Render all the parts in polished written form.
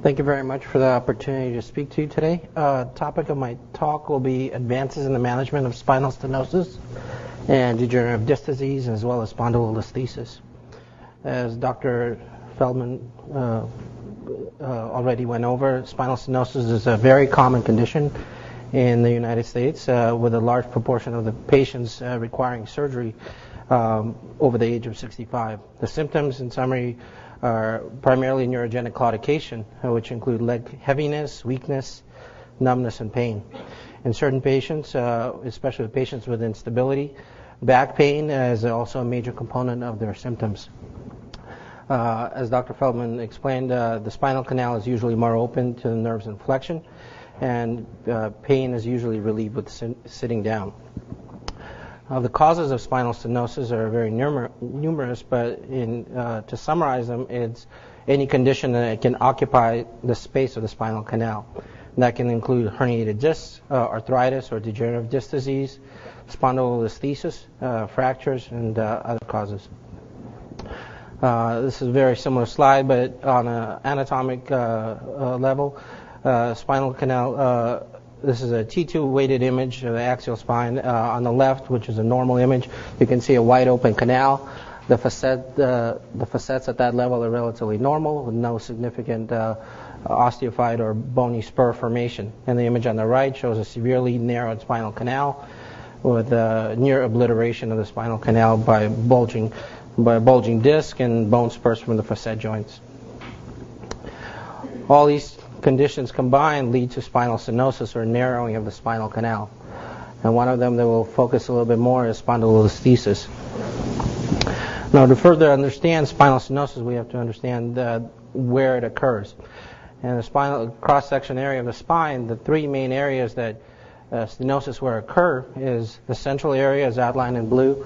Thank you very much for the opportunity to speak to you today. Topic of my talk will be advances in the management of spinal stenosis and degenerative disc disease, as well as spondylolisthesis. As Dr. Feldman already went over, spinal stenosis is a very common condition in the United States, with a large proportion of the patients requiring surgery over the age of 65. The symptoms, in summary, are primarily neurogenic claudication, which include leg heaviness, weakness, numbness, and pain. In certain patients, especially patients with instability, back pain is also a major component of their symptoms. As Dr. Feldman explained, the spinal canal is usually more open to the nerves and flexion, and pain is usually relieved with sitting down. The causes of spinal stenosis are very numerous, but to summarize them, it's any condition that can occupy the space of the spinal canal. And that can include herniated discs, arthritis or degenerative disc disease, spondylolisthesis, fractures, and other causes. This is a very similar slide, but on an anatomic level, spinal canal. This is a T2 weighted image of the axial spine. On the left, which is a normal image, you can see a wide open canal. The facets at that level are relatively normal, with no significant osteophyte or bony spur formation. And the image on the right shows a severely narrowed spinal canal with near obliteration of the spinal canal by a bulging disc and bone spurs from the facet joints. All these conditions combined lead to spinal stenosis, or narrowing of the spinal canal. And one of them that we'll focus a little bit more is spondylolisthesis. Now, to further understand spinal stenosis, we have to understand where it occurs. And the spinal cross-section area of the spine, the three main areas that stenosis will occur is the central area, as outlined in blue,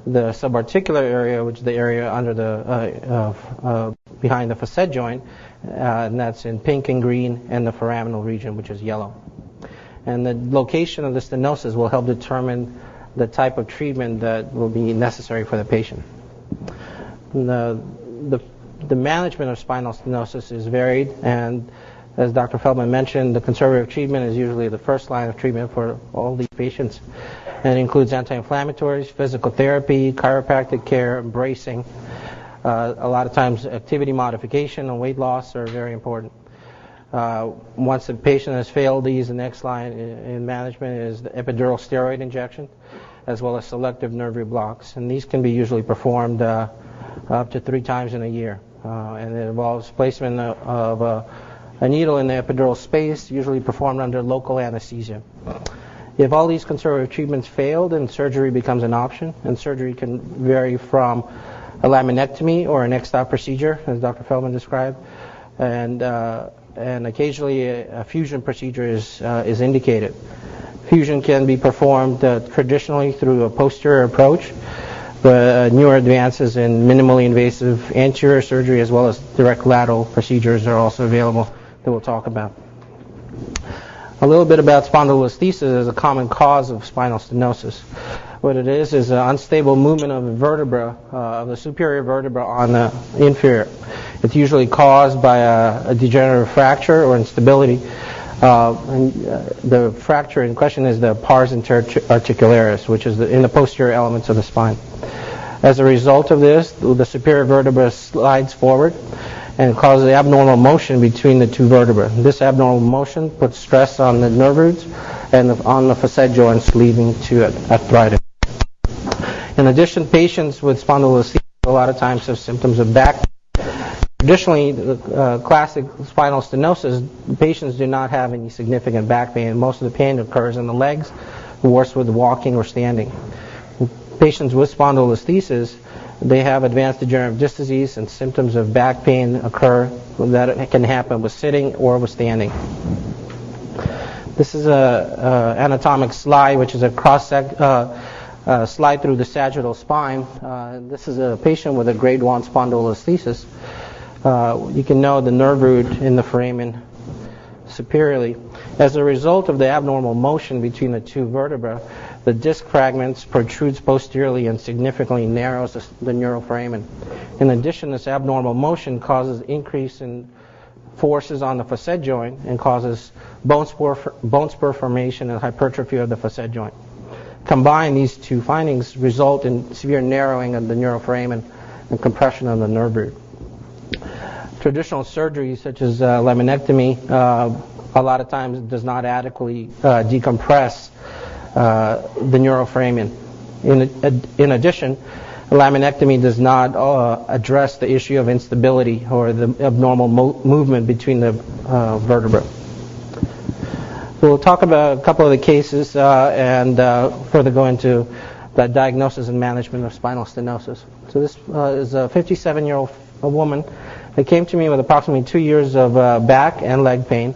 the subarticular area, which is the area under the behind the facet joint, and that's in pink and green, and the foraminal region, which is yellow. And the location of the stenosis will help determine the type of treatment that will be necessary for the patient. The management of spinal stenosis is varied, and as Dr. Feldman mentioned, the conservative treatment is usually the first line of treatment for all these patients. And it includes anti-inflammatories, physical therapy, chiropractic care, bracing. A lot of times activity modification and weight loss are very important. Once the patient has failed these, the next line in management is the epidural steroid injection, as well as selective nerve root blocks. And these can be usually performed up to 3 times in a year. And it involves placement of a needle in the epidural space, usually performed under local anesthesia. If all these conservative treatments fail, then surgery becomes an option, and surgery can vary from a laminectomy or an X-stop procedure, as Dr. Feldman described, and occasionally a fusion procedure is indicated. Fusion can be performed traditionally through a posterior approach, but newer advances in minimally invasive anterior surgery as well as direct lateral procedures are also available that we'll talk about. A little bit about spondylolisthesis as a common cause of spinal stenosis. What it is an unstable movement of the vertebra, of the superior vertebra on the inferior. It's usually caused by a degenerative fracture or instability. And the fracture in question is the pars interarticularis, which is in the posterior elements of the spine. As a result of this, the superior vertebra slides forward and causes abnormal motion between the two vertebrae. This abnormal motion puts stress on the nerve roots and on the facet joints, leading to arthritis. In addition, patients with spondylolisthesis a lot of times have symptoms of back pain. Traditionally, classic spinal stenosis, patients do not have any significant back pain. Most of the pain occurs in the legs, worse with walking or standing. Patients with spondylolisthesis, they have advanced degenerative disc disease, and symptoms of back pain occur that can happen with sitting or with standing. This is a anatomic slide, which is a slide through the sagittal spine. This is a patient with a grade 1 spondylolisthesis. You can know the nerve root in the foramen superiorly. As a result of the abnormal motion between the two vertebrae, The disc fragments protrudes posteriorly and significantly narrows the neural foramen. In addition, this abnormal motion causes increase in forces on the facet joint and causes bone spur formation and hypertrophy of the facet joint. Combined, these two findings result in severe narrowing of the neural foramen and compression of the nerve root. Traditional surgery, such as laminectomy, a lot of times does not adequately decompress the neural foramen. In addition, laminectomy does not address the issue of instability or the abnormal movement between the vertebrae. We'll talk about a couple of the cases and further go into the diagnosis and management of spinal stenosis. So this is a 57-year-old woman that came to me with approximately 2 years of back and leg pain.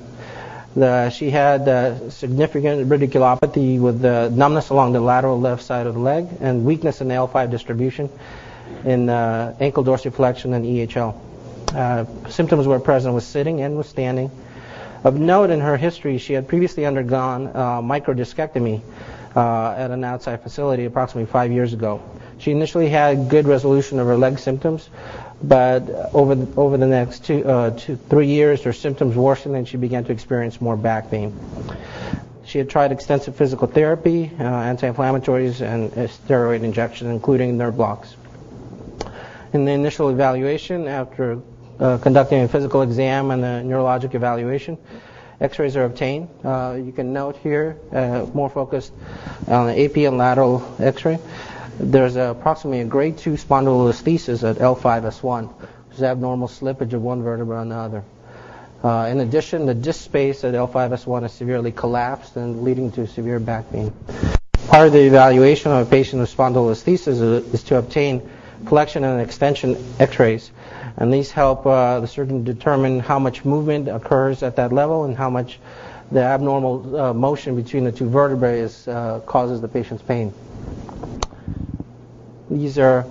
She had significant radiculopathy with numbness along the lateral left side of the leg and weakness in the L5 distribution in ankle dorsiflexion and EHL. Symptoms were present with sitting and with standing. Of note in her history, she had previously undergone microdiscectomy at an outside facility approximately 5 years ago. She initially had good resolution of her leg symptoms, but over the next 3 years, her symptoms worsened and she began to experience more back pain. She had tried extensive physical therapy, anti-inflammatories, and steroid injections, including nerve blocks. In the initial evaluation, after conducting a physical exam and a neurologic evaluation, X-rays are obtained. You can note here, more focused on the AP and lateral X-ray, there's approximately a grade 2 spondylolisthesis at L5S1, which is abnormal slippage of one vertebra on the other. In addition, the disc space at L5S1 is severely collapsed and leading to severe back pain. Part of the evaluation of a patient with spondylolisthesis is to obtain flexion and extension X-rays, and these help the surgeon determine how much movement occurs at that level and how much the abnormal motion between the two vertebrae causes the patient's pain. These are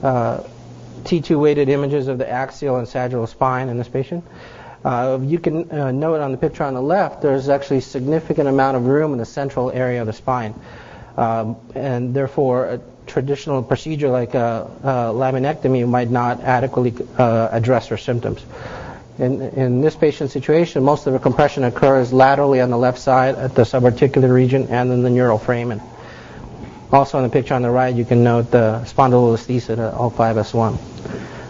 T2 weighted images of the axial and sagittal spine in this patient. You can note on the picture on the left, there's actually a significant amount of room in the central area of the spine. And therefore, a traditional procedure like laminectomy might not adequately address her symptoms. In this patient's situation, most of the compression occurs laterally on the left side at the subarticular region and in the neural foramen. Also in the picture on the right, you can note the spondylolisthesis at L5S1.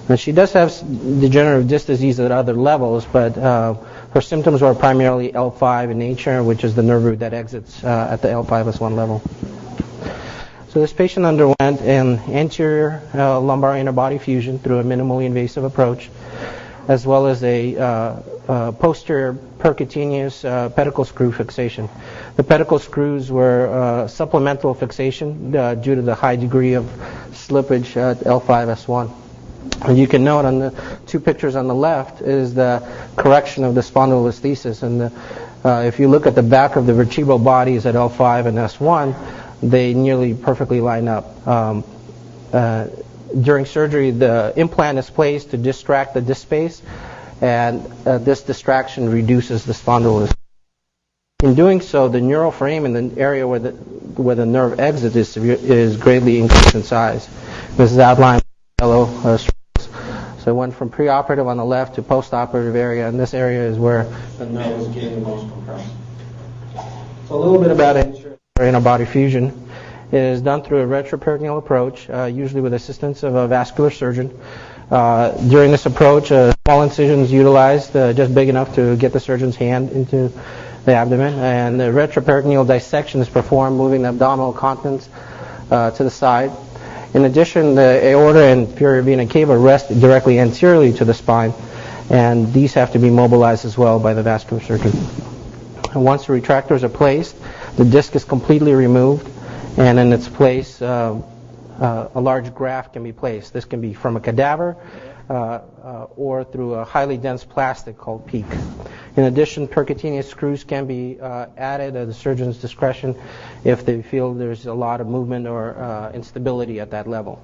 Now, she does have degenerative disc disease at other levels, but her symptoms were primarily L5 in nature, which is the nerve root that exits at the L5S1 level. So this patient underwent an anterior lumbar interbody fusion through a minimally invasive approach, as well as a posterior percutaneous pedicle screw fixation. The pedicle screws were supplemental fixation due to the high degree of slippage at L5S1. And you can note on the two pictures on the left is the correction of the spondylolisthesis. And if you look at the back of the vertebral bodies at L5 and S1, they nearly perfectly line up. During surgery, the implant is placed to distract the disc space, and this distraction reduces the spondylolisthesis. In doing so, the neural foramen, the area where the nerve exits, is greatly increased in size. This is outlined with yellow stripes. So it went from preoperative on the left to postoperative area, and this area is where the nerve is getting the most compressed. So a little bit about interbody fusion. It is done through a retroperitoneal approach, usually with assistance of a vascular surgeon. During this approach, a small incision is utilized, just big enough to get the surgeon's hand into the abdomen, and the retroperitoneal dissection is performed, moving the abdominal contents to the side. In addition, the aorta and inferior vena cava rest directly anteriorly to the spine, and these have to be mobilized as well by the vascular surgeon. And once the retractors are placed, the disc is completely removed, and in its place, a large graft can be placed. This can be from a cadaver or through a highly dense plastic called PEEK. In addition, percutaneous screws can be added at the surgeon's discretion if they feel there's a lot of movement or instability at that level.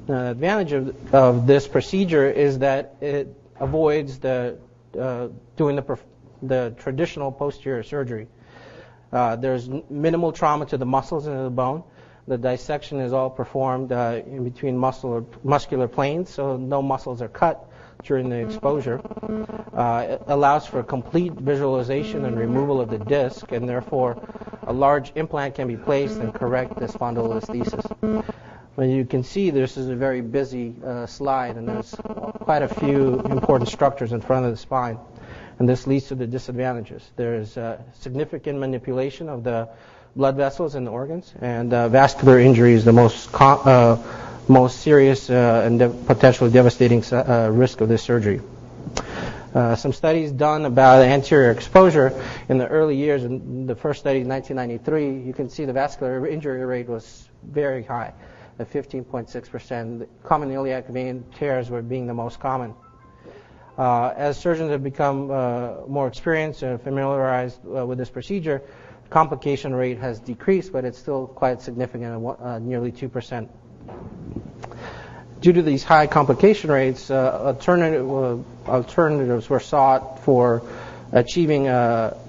Now, the advantage of this procedure is that it avoids doing the traditional posterior surgery. There's minimal trauma to the muscles and the bone. The dissection is all performed in between muscular planes, so no muscles are cut during the exposure. It allows for complete visualization and removal of the disc, and therefore a large implant can be placed and correct the spondylolisthesis. Well, you can see this is a very busy slide, and there's quite a few important structures in front of the spine, and this leads to the disadvantages. There's significant manipulation of the blood vessels and the organs, and vascular injury is the most serious and potentially devastating risk of this surgery. Some studies done about anterior exposure in the early years, in the first study in 1993, you can see the vascular injury rate was very high, at 15.6%. Common iliac vein tears were being the most common. As surgeons have become more experienced and familiarized with this procedure, the complication rate has decreased, but it's still quite significant, at nearly 2%. Due to these high complication rates, alternatives were sought for achieving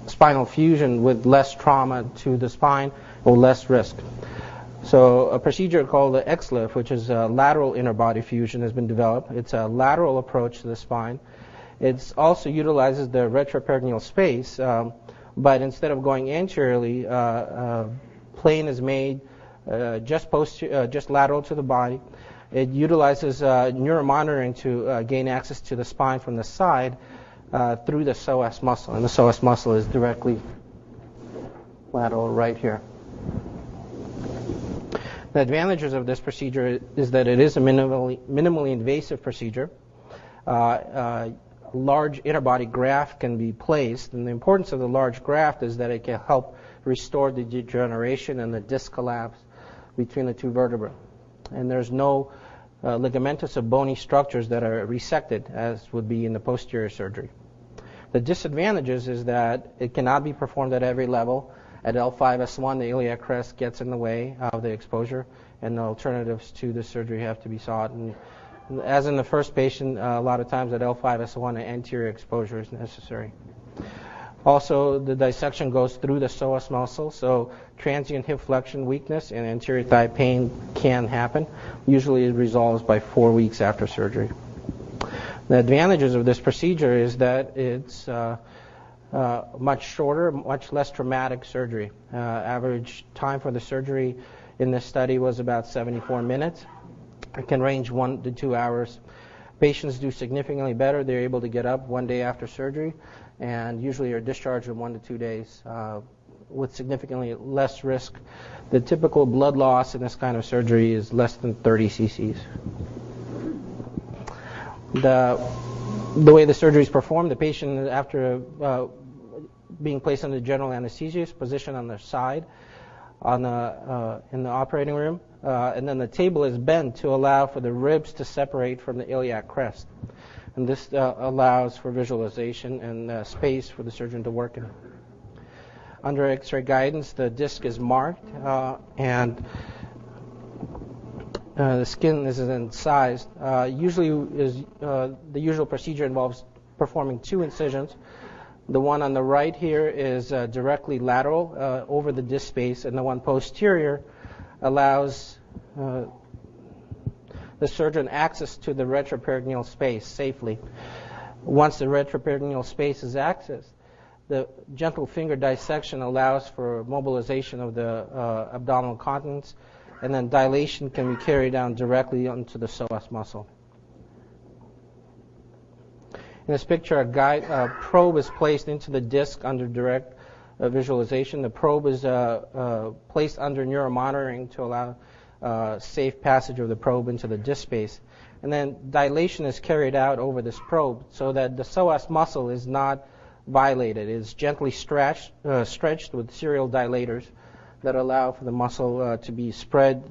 spinal fusion with less trauma to the spine or less risk. So a procedure called the XLIF, which is a lateral inner body fusion, has been developed. It's a lateral approach to the spine. It also utilizes the retroperitoneal space, but instead of going anteriorly, plane is made just lateral to the body. It utilizes neuromonitoring to gain access to the spine from the side through the psoas muscle, and the psoas muscle is directly lateral right here. The advantages of this procedure is that it is a minimally invasive procedure. A large interbody graft can be placed, and the importance of the large graft is that it can help restore the degeneration and the disc collapse between the two vertebrae. And there's no ligamentous or bony structures that are resected, as would be in the posterior surgery. The disadvantages is that it cannot be performed at every level. At L5-S1, the iliac crest gets in the way of the exposure, and the alternatives to the surgery have to be sought. And as in the first patient, a lot of times at L5-S1, an anterior exposure is necessary. Also, the dissection goes through the psoas muscle, so transient hip flexion weakness and anterior thigh pain can happen. Usually it resolves by 4 weeks after surgery. The advantages of this procedure is that it's much shorter, much less traumatic surgery. Average time for the surgery in this study was about 74 minutes. It can range 1 to 2 hours. Patients do significantly better. They're able to get up 1 day after surgery, and usually are discharged in 1 to 2 days with significantly less risk. The typical blood loss in this kind of surgery is less than 30 cc's. The way the surgery is performed, the patient, after being placed under general anesthesia, is positioned on their side in the operating room, and then the table is bent to allow for the ribs to separate from the iliac crest. And this allows for visualization and space for the surgeon to work in. Under X-ray guidance, the disc is marked, and the skin is incised. Usually, the usual procedure involves performing 2 incisions. The one on the right here is directly lateral over the disc space, and the one posterior allows the surgeon access to the retroperitoneal space safely. Once the retroperitoneal space is accessed, the gentle finger dissection allows for mobilization of the abdominal contents, and then dilation can be carried down directly onto the psoas muscle. In this picture, a probe is placed into the disc under direct visualization. The probe is placed under neuromonitoring to allow safe passage of the probe into the disc space. And then dilation is carried out over this probe so that the psoas muscle is not violated. It is gently stretched with serial dilators that allow for the muscle to be spread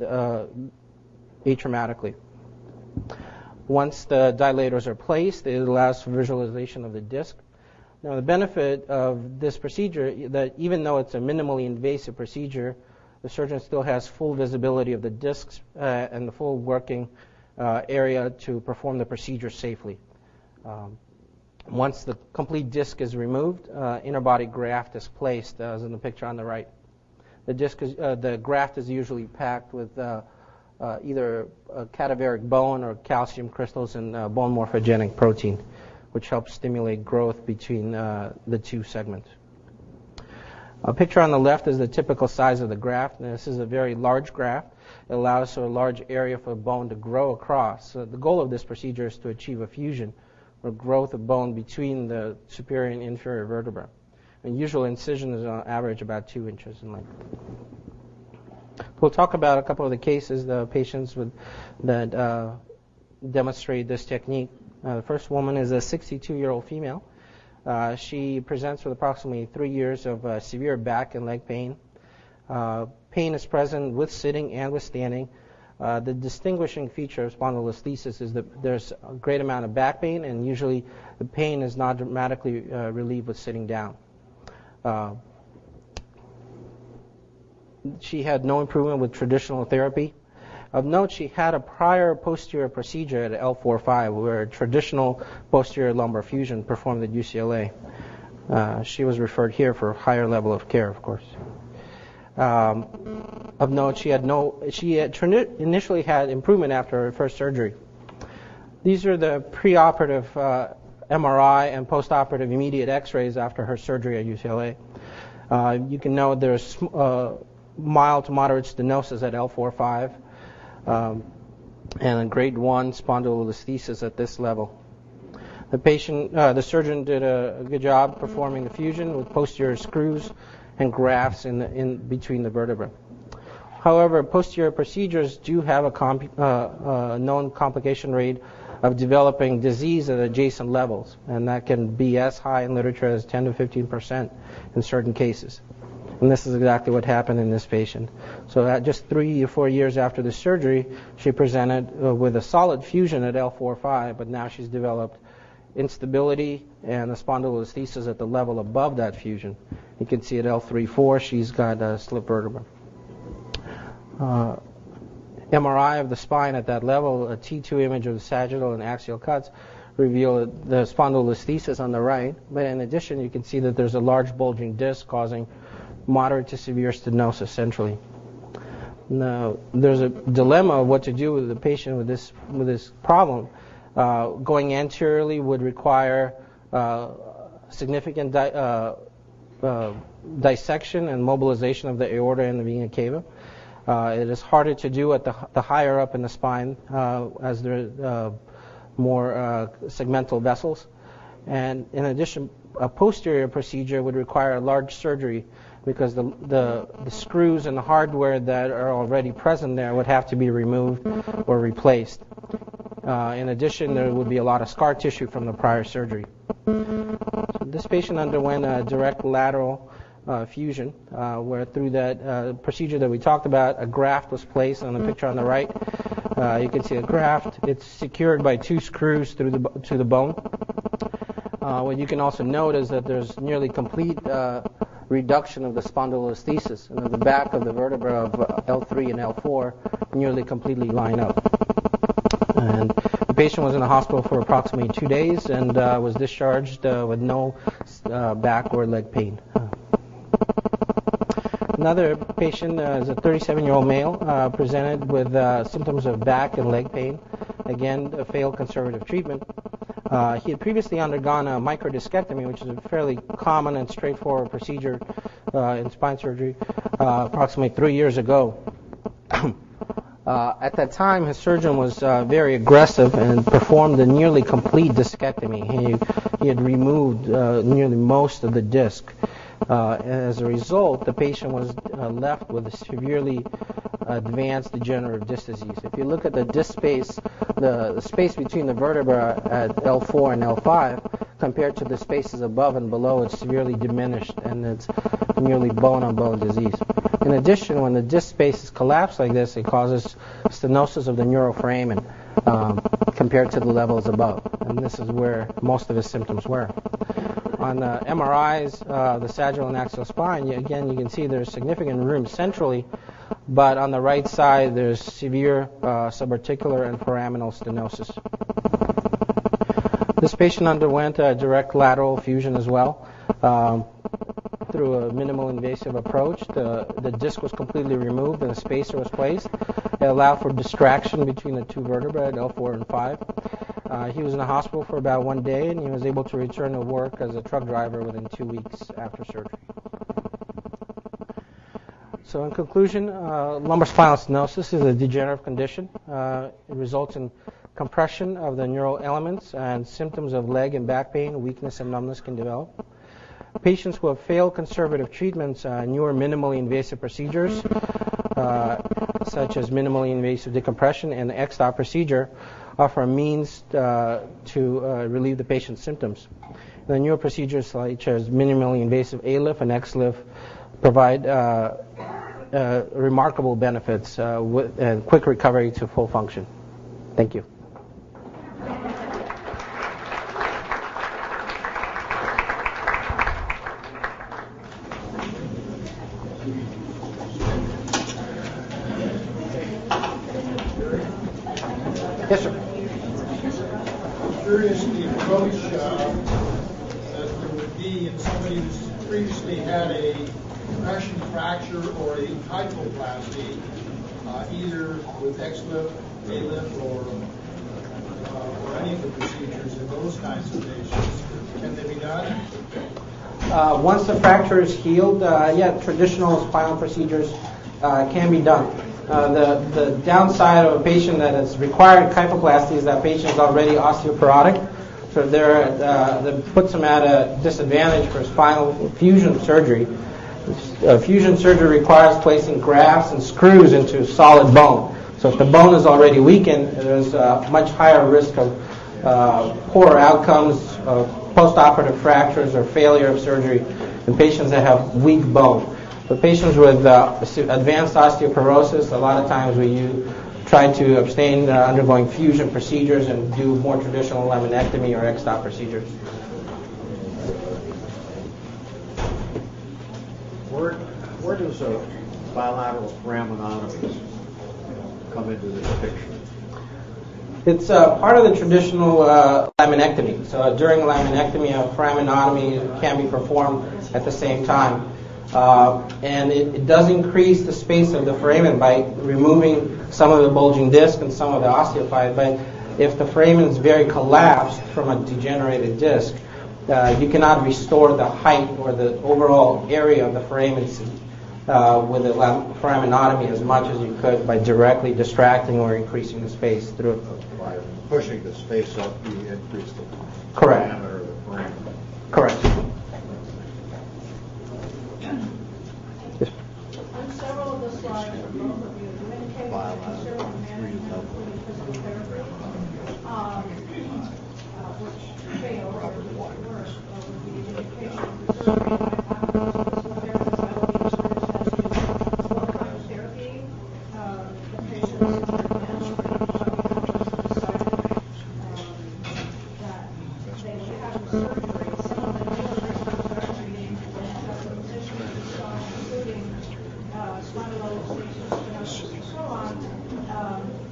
atraumatically. Once the dilators are placed, it allows for visualization of the disc. Now, the benefit of this procedure, that even though it's a minimally invasive procedure, the surgeon still has full visibility of the discs and the full working area to perform the procedure safely. Once the complete disc is removed, interbody graft is placed, as in the picture on the right. The graft is usually packed with either cadaveric bone or calcium crystals and bone morphogenic protein, which helps stimulate growth between the two segments. A picture on the left is the typical size of the graft, and this is a very large graft. It allows for a large area for bone to grow across. So the goal of this procedure is to achieve a fusion or growth of bone between the superior and inferior vertebra. And usual incision is on average about 2 inches in length. We'll talk about a couple of the cases, the patients that demonstrate this technique. The first woman is a 62-year-old female. She presents with approximately 3 years of severe back and leg pain. Pain is present with sitting and with standing. The distinguishing feature of spondylolisthesis is that there's a great amount of back pain, and usually the pain is not dramatically relieved with sitting down. She had no improvement with traditional therapy. Of note, she had a prior posterior procedure at L4-5, where traditional posterior lumbar fusion performed at UCLA. She was referred here for a higher level of care, of course. Of note, she initially had improvement after her first surgery. These are the preoperative MRI and postoperative immediate X-rays after her surgery at UCLA. You can note there's mild to moderate stenosis at L4-5 and a grade 1 spondylolisthesis at this level. The surgeon did a good job performing the fusion with posterior screws and grafts in between the vertebrae. However, posterior procedures do have a known complication rate of developing disease at adjacent levels, and that can be as high in literature as 10 to 15% in certain cases. And this is exactly what happened in this patient. So at just 3 or 4 years after the surgery, she presented with a solid fusion at L4-5, but now she's developed instability and a spondylolisthesis at the level above that fusion. You can see at L3-4 she's got a slip vertebra. MRI of the spine at that level, a T2 image of the sagittal and axial cuts reveal the spondylolisthesis on the right, but in addition you can see that there's a large bulging disc causing moderate to severe stenosis centrally. Now, there's a dilemma of what to do with the patient with this problem. Going anteriorly would require significant dissection and mobilization of the aorta and the vena cava. It is harder to do at the higher up in the spine as there are more segmental vessels. And in addition, a posterior procedure would require a large surgery because the screws and the hardware that are already present there would have to be removed or replaced. In addition, there would be a lot of scar tissue from the prior surgery. So this patient underwent a direct lateral fusion, where through that procedure that we talked about, a graft was placed on the picture on the right. You can see a graft. It's secured by 2 screws to the bone. What you can also note is that there's nearly complete reduction of the spondylolisthesis, and the back of the vertebra of L3 and L4 nearly completely line up. And the patient was in the hospital for approximately 2 days and was discharged with no back or leg pain. Another patient is a 37-year-old male, presented with symptoms of back and leg pain. Again, a failed conservative treatment. He had previously undergone a microdiscectomy, which is a fairly common and straightforward procedure in spine surgery, approximately 3 years ago. At that time, his surgeon was very aggressive and performed a nearly complete discectomy. He had removed nearly most of the disc. As a result, the patient was left with a severely advanced degenerative disc disease. If you look at the disc space, the space between the vertebra at L4 and L5 compared to the spaces above and below, it's severely diminished, and it's nearly bone-on-bone disease. In addition, when the disc space is collapsed like this, it causes stenosis of the neural frame and compared to the levels above. And this is where most of his symptoms were. On the MRIs, the sagittal and axial spine, again, you can see there's significant room centrally, but on the right side, there's severe subarticular and foraminal stenosis. This patient underwent a direct lateral fusion as well. Through a minimal invasive approach. The disc was completely removed and a spacer was placed. It allowed for distraction between the two vertebrae, L4 and 5. He was in the hospital for about 1 day, and he was able to return to work as a truck driver within 2 weeks after surgery. So in conclusion, lumbar spinal stenosis is a degenerative condition. It results in compression of the neural elements, and symptoms of leg and back pain, weakness, and numbness can develop. Patients who have failed conservative treatments, newer minimally invasive procedures, such as minimally invasive decompression and the X-stop procedure, offer a means to relieve the patient's symptoms. The newer procedures, such as minimally invasive A-lift and X-lift, provide remarkable benefits and quick recovery to full function. Thank you. Yes, sir. I'm curious the approach that there would be in somebody who's previously had a compression fracture or a kyphoplasty, either with X-lift, A-lift, or any of the procedures in those kinds of patients. Can they be done? Once the fracture is healed, traditional spinal procedures can be done. The downside of a patient that has required kyphoplasty is that patient is already osteoporotic, so that puts them at a disadvantage for spinal fusion surgery. Fusion surgery requires placing grafts and screws into solid bone. So if the bone is already weakened, there's a much higher risk of poor outcomes, post-operative fractures, or failure of surgery in patients that have weak bone. For patients with advanced osteoporosis, a lot of times we try to abstain undergoing fusion procedures and do more traditional laminectomy or X-stop procedures. Where does a bilateral foraminotomy come into this picture? It's part of the traditional laminectomy. So during laminectomy, a foraminotomy can be performed at the same time. And it does increase the space of the foramen by removing some of the bulging disc and some of the osteophyte. But if the foramen is very collapsed from a degenerated disc, you cannot restore the height or the overall area of the foramen with a foraminotomy as much as you could by directly distracting or increasing the space through it. By pushing the space up, you increase the Correct. diameter of the foramen. Correct. On several of the slides from both of you, you indicated conservative management, including physical therapy, which failed or worse, would be the indication of conservative physical therapists that will be experienced as to what kind of therapy the patients management decided that they would have surgery. Some of the newer research are actually including spondylosis, stenosis, and so on,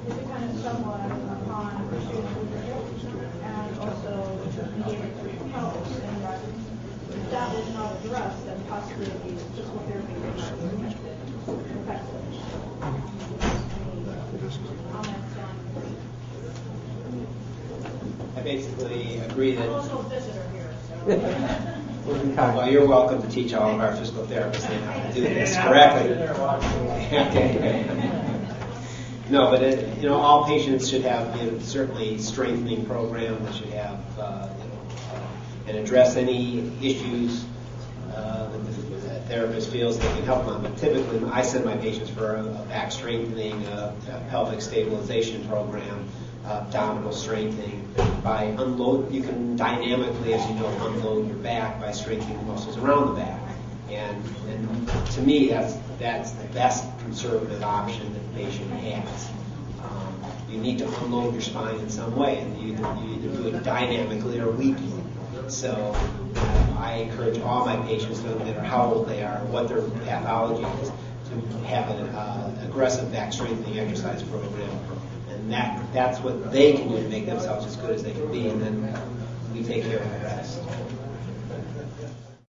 is dependent somewhat upon pursuit of leadership and also being able to help. And that if that was not addressed, then possibly the physical therapy would not be effective. Comments on? I basically agree that. I'm also a visitor here, so. Well, you're welcome to teach all of our physical therapists how to do this correctly. No, but all patients should have certainly strengthening program that should have and address any issues that the therapist feels they can help them. But typically, I send my patients for a back strengthening, a pelvic stabilization program, abdominal strengthening. By unload, you can dynamically, as you know, unload your back by strengthening the muscles around the back. And to me, that's the best conservative option that the patient has. You need to unload your spine in some way, and you either do it dynamically or weakly. So I encourage all my patients, no matter how old they are, what their pathology is, to have an aggressive back strengthening exercise program. And that's what they can do to make themselves as good as they can be. And then we take care of the rest.